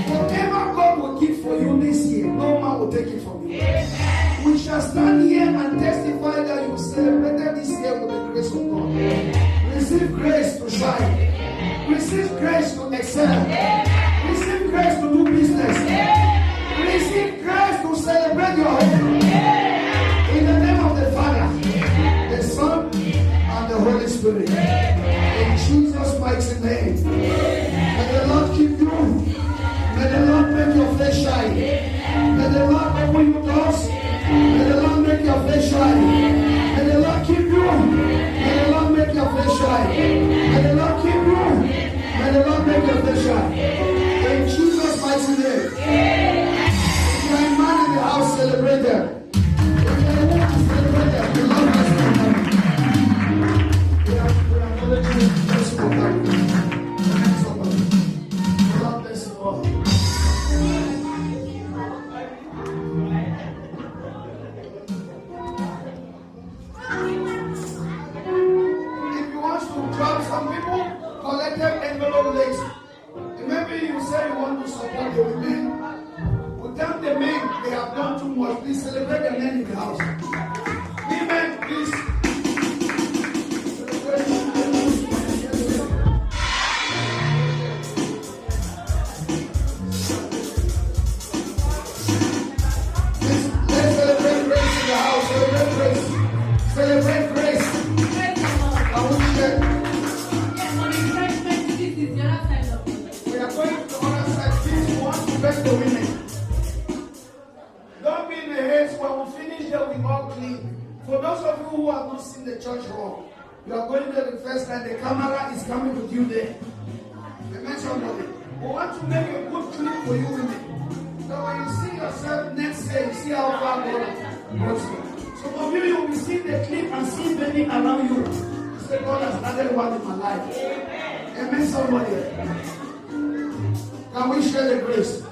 Whatever God will give for you this year, no man will take it from you. We shall stand here and testify that you celebrated this year with the grace of God. Receive grace to shine. Receive grace to excel. Receive grace to do business. Receive grace to celebrate your home. In the name of the Father, the Son, and the Holy Spirit. In Jesus' mighty name. May the Lord keep you. May the Lord make your face shine. May the Lord open your doors. May the Lord make your face shine. May the Lord keep you. May the Lord make your face shine. May the Lord keep you. May the Lord make your face shine. In Jesus' mighty name. If you are a man in the house, celebrate them. If you are a woman, celebrate them. The Lord has done them. We are acknowledging the blessing of God. The Lord bless you all. Some people collected envelope late. Maybe you say you want to support the women. Well, tell the men they have done too much. Please celebrate the men in the house. Women, please. Let's celebrate grace in the house. Celebrate grace. Celebrate grace. I will share. Best the women. Don't be in a haste. When we finish here, we all clean. For those of you who have not seen the church hall, you are going there the first time. The camera is coming with you there. Amen, somebody. We want to make a good clip for you women. So when you see yourself next day, you see how far God brought you. Some of you will be seeing the clip and see many around you. You say, God has added one in my life. Amen, somebody. Can we share the grace?